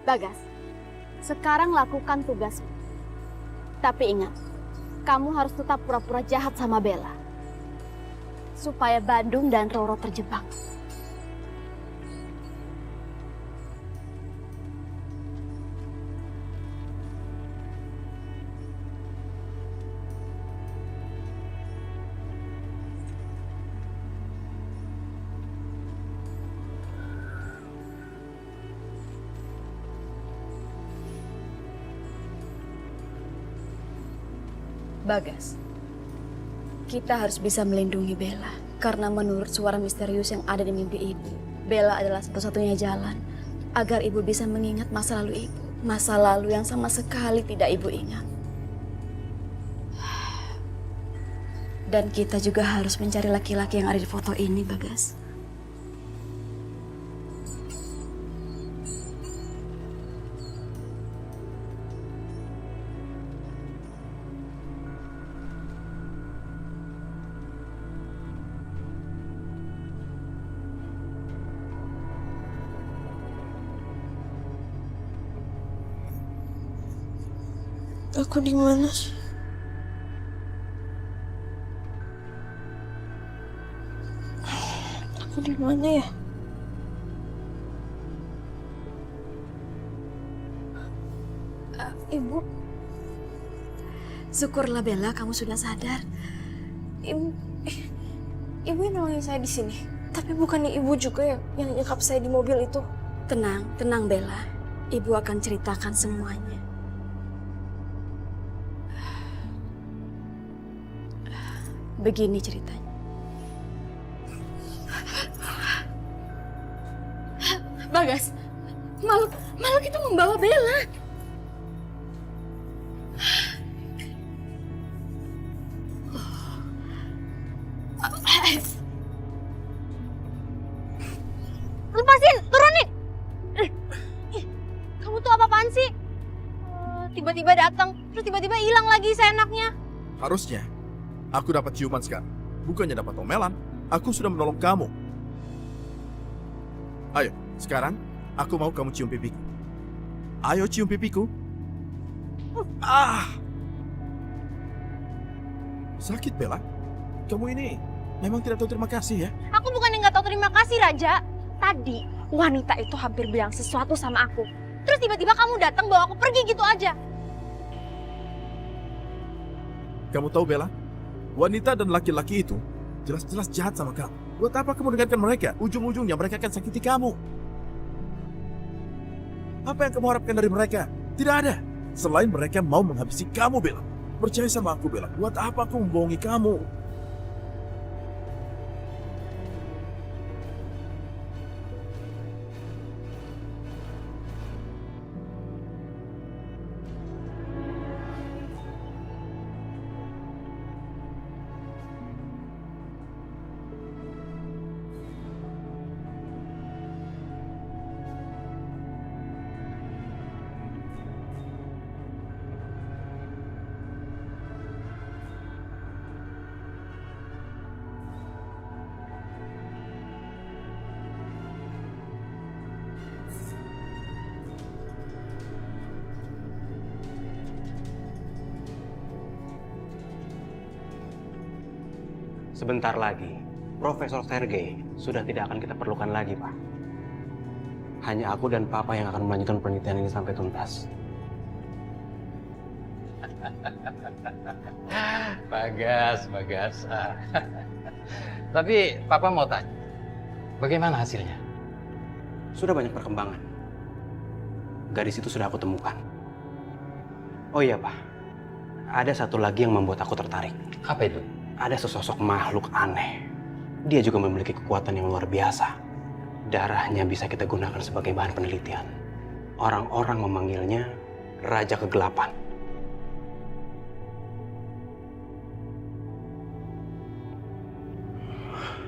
Bagas, sekarang lakukan tugasmu. Tapi ingat, kamu harus tetap pura-pura jahat sama Bella. Supaya Badung dan Roro terjebak. Bagas, kita harus bisa melindungi Bella. Karena menurut suara misterius yang ada di mimpi ibu, Bella adalah satu-satunya jalan agar ibu bisa mengingat masa lalu ibu. Masa lalu yang sama sekali tidak ibu ingat. Dan kita juga harus mencari laki-laki yang ada di foto ini, Bagas. Aku di mana sih? Aku di mana ya? Ibu, Syukurlah Bella, kamu sudah sadar. ibu yang nolongin saya di sini. Tapi bukannya ibu juga yang nyekap saya di mobil itu? Tenang, tenang Bella. Ibu akan ceritakan semuanya. Begini ceritanya. Bagas, makhluk itu membawa Bella. Lepasin, turunin! Kamu tuh apa-apaan sih? Tiba-tiba datang, terus tiba-tiba hilang lagi seenaknya. Harusnya aku dapat ciuman sekarang, bukannya dapat omelan. Aku sudah menolong kamu. Ayo, sekarang aku mau kamu cium pipiku. Ayo cium pipiku. Sakit, Bella. Kamu ini memang tidak tahu terima kasih ya. Aku bukan yang nggak tahu terima kasih, Raja. Tadi wanita itu hampir bilang sesuatu sama aku. Terus tiba-tiba kamu datang bawa aku pergi gitu aja. Kamu tahu, Bella? Wanita dan laki-laki itu jelas-jelas jahat sama kamu. Buat apa kamu dengarkan mereka? Ujung-ujungnya mereka akan sakiti kamu. Apa yang kamu harapkan dari mereka? Tidak ada. Selain mereka mau menghabisi kamu, Bella. Percaya sama aku, Bella. Buat apa aku membohongi kamu? Sebentar lagi, Profesor Sergei sudah tidak akan kita perlukan lagi, Pak. Hanya aku dan Papa yang akan melanjutkan penelitian ini sampai tuntas. Bagas. Tapi Papa mau tanya, bagaimana hasilnya? Sudah banyak perkembangan. Gadis itu sudah aku temukan. Oh iya, Pak. Ada satu lagi yang membuat aku tertarik. Apa itu? Ada sesosok makhluk aneh. Dia juga memiliki kekuatan yang luar biasa. Darahnya bisa kita gunakan sebagai bahan penelitian. Orang-orang memanggilnya Raja Kegelapan.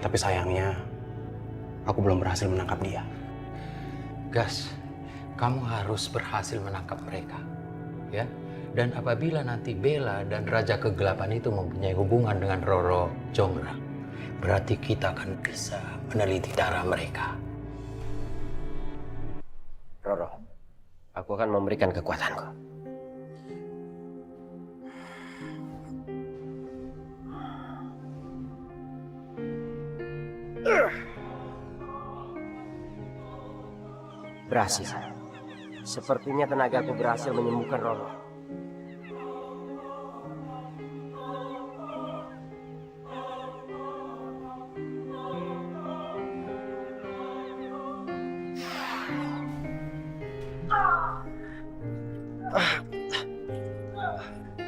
Tapi sayangnya, aku belum berhasil menangkap dia. Gas, kamu harus berhasil menangkap mereka. Ya? Dan apabila nanti Bella dan Raja Kegelapan itu mempunyai hubungan dengan Roro Jonggrang, berarti kita akan bisa meneliti darah mereka. Roro, Aku akan memberikan kekuatanku. Berhasil. Sepertinya tenagaku berhasil menyembuhkan Roro.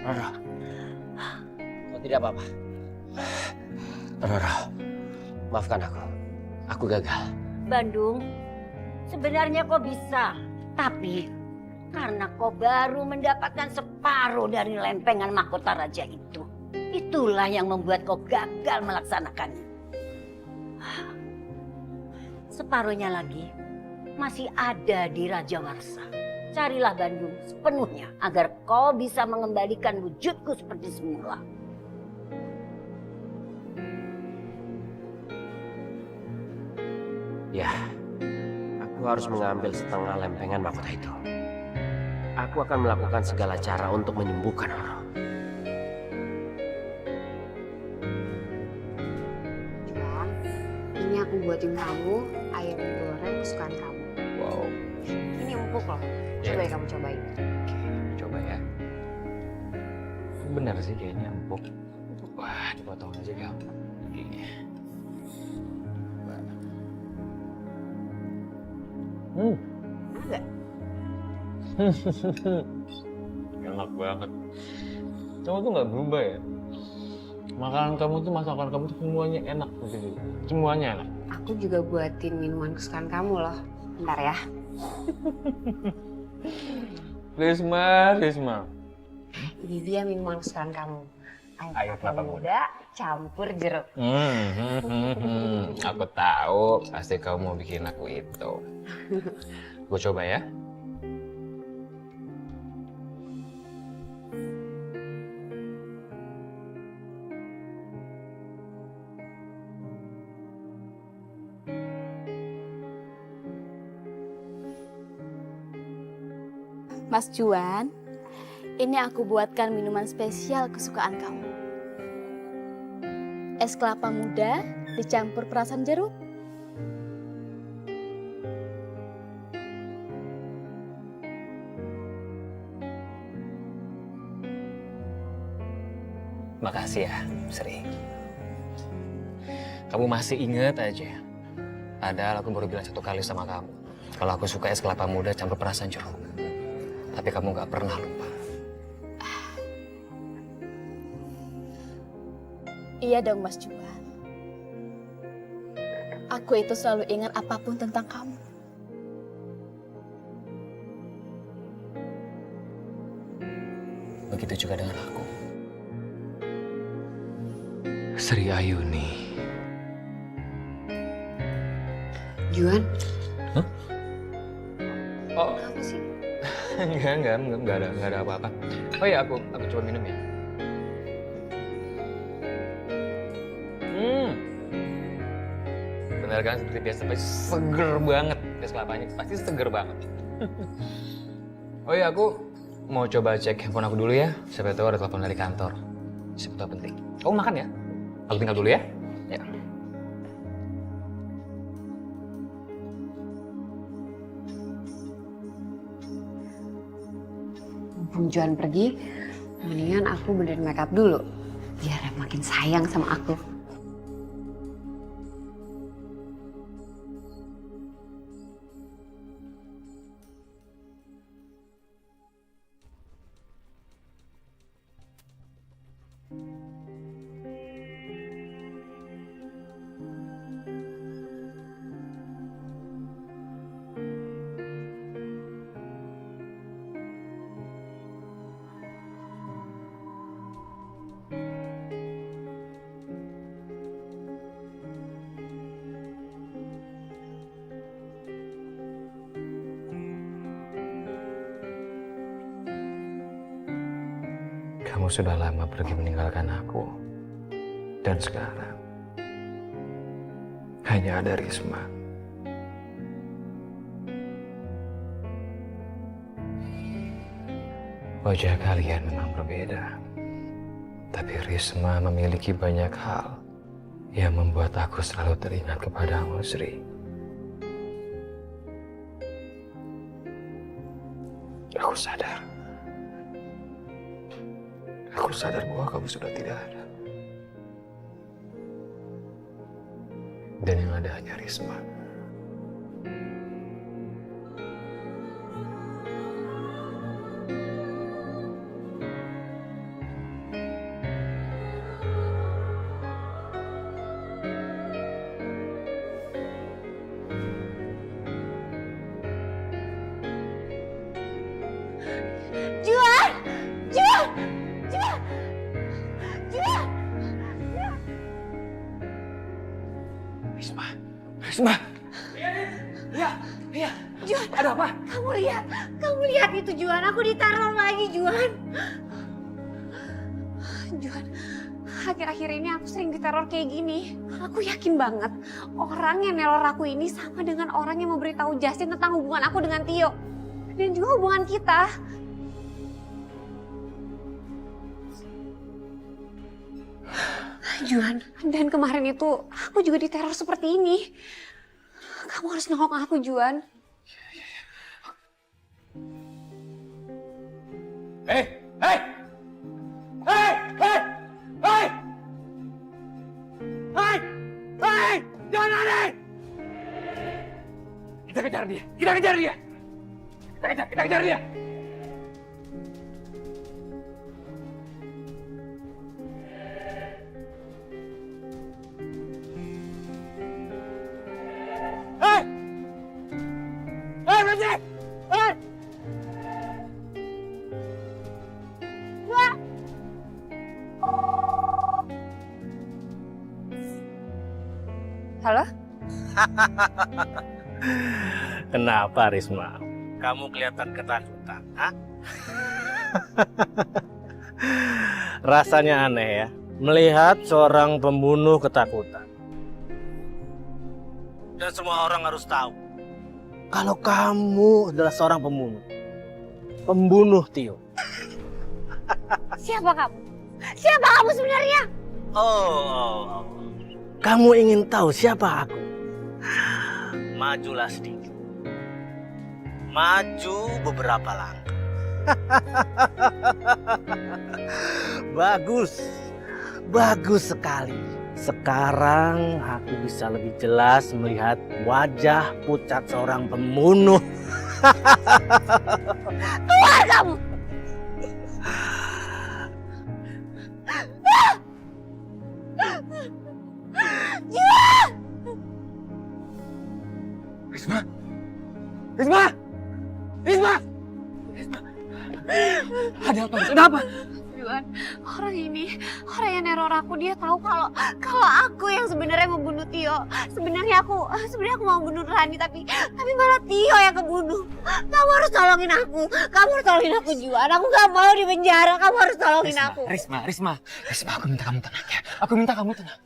Roro, kau tidak apa-apa. Roro, maafkan aku. Aku gagal. Bandung, sebenarnya kau bisa, tapi karena kau baru mendapatkan separuh dari lempengan mahkota raja itu, itulah yang membuat kau gagal melaksanakannya. Separuhnya lagi masih ada di Raja Warsa. Carilah Bandung sepenuhnya agar kau bisa mengembalikan wujudku seperti semula. Ya, aku harus mengambil setengah lempengan mahkota itu. Aku akan melakukan segala cara untuk menyembuhkan Roro. Juan, ini aku buatin kamu ayam goreng kesukaan kamu. Wow. Ini empuk loh. Coba ya kamu cobain. Oke, coba ya. Benar sih kayaknya empuk. Wah, dipotong aja kamu. Enggak? Enak banget. Kamu tuh nggak berubah ya? Makanan kamu tuh, masakan kamu tuh semuanya enak gitu. Semuanya enak. Aku juga buatin minuman kesukaan kamu loh. Bentar ya. Risma. Ini dia minuman kesukaan kamu. Air kelapa muda campur jeruk. Aku tahu pasti kamu mau bikin aku itu. Gue coba ya. Mas Juan, ini aku buatkan minuman spesial kesukaan kamu. Es kelapa muda dicampur perasan jeruk. Makasih ya, Sri. Kamu masih inget aja. Padahal aku baru bilang 1 kali sama kamu. Kalau aku suka es kelapa muda campur perasan jeruk. Tapi kamu gak pernah lupa. Iya dong Mas Juan. Aku itu selalu ingat apapun tentang kamu. Begitu juga dengan aku. Sri Ayuni. Juan? Hah? Oh, Apa sih? enggak ada apa-apa. Oh ya, aku coba minum ya. Benar kan, seperti biasa, pasti seger banget. Es kelapanya pasti seger banget. Oh ya, aku mau coba cek handphone aku dulu ya. Siapa tahu ada telepon dari kantor. Siapa tahu penting. Kamu makan ya? Aku tinggal dulu ya. Ya. Mumpung Juan pergi, mendingan aku benerin makeup dulu. Biar makin sayang sama aku. Kamu sudah lama pergi meninggalkan aku. Dan sekarang hanya ada Risma. Wajah kalian memang berbeda. Tapi Risma memiliki banyak hal yang membuat aku selalu teringat kepadamu, Sri. Aku sadar. Aku sadar bahwa kamu sudah tidak ada. Dan yang ada hanya Risma. Juan! Juan! Juan! Juan! Risma! Risma! Iya. Juan! Ada apa? Kamu lihat itu Juan, aku diteror lagi Juan. Juan, akhir-akhir ini aku sering diteror kayak gini. Aku yakin banget orang yang neror aku ini sama dengan orang yang memberitahu Justin tentang hubungan aku dengan Tio. Dan juga hubungan kita. Juan, dan kemarin itu aku juga diteror seperti ini. Kamu harus nengok aku, Juan. Hei! Jangan lari! Kita kejar dia! Kita kejar dia! Berhenti! Halo? Kenapa Risma? Kamu kelihatan ketakutan, ha? Rasanya aneh ya, melihat seorang pembunuh ketakutan. Dan semua orang harus tahu, kalau kamu adalah seorang pembunuh Tio. Siapa kamu? Siapa kamu sebenarnya? Oh, kamu ingin tahu siapa aku? Majulah sedikit. Maju beberapa langkah. Bagus sekali. Sekarang aku bisa lebih jelas melihat wajah pucat seorang pembunuh. Keluar kamu! Risma! Ada apa? Juan, orang yang neror aku, dia tahu kalau aku yang sebenarnya membunuh Tio. Sebenarnya aku mau bunuh Rani, tapi malah Tio yang kebunuh. Kamu harus tolongin aku. Juan. Aku gak mau di penjara. Kamu harus tolongin aku. Risma, aku minta kamu tenang ya. Aku minta kamu tenang.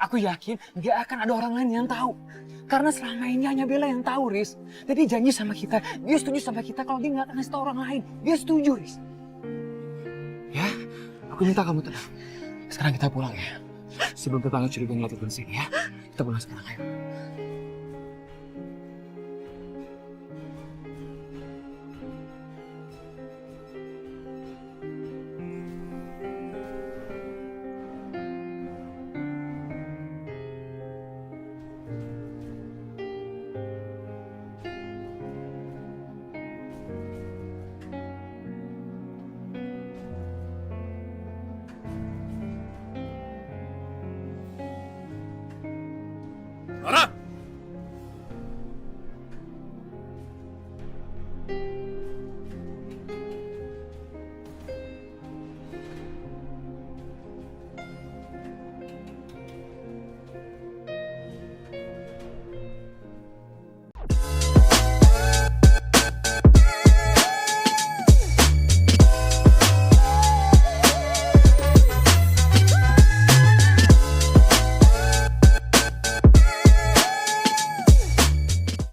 Aku yakin gak akan ada orang lain yang tahu. Karena selama ini hanya Bella yang tahu, Riz. Jadi janji sama kita, dia setuju sama kita kalau dia gak akan ngasih tahu orang lain. Dia setuju, Riz. Ya, aku minta kamu tenang. Sekarang kita pulang ya. Sebelum tetangga curiga ngeliat di sini ya. Kita pulang sekarang, ayo. Nora!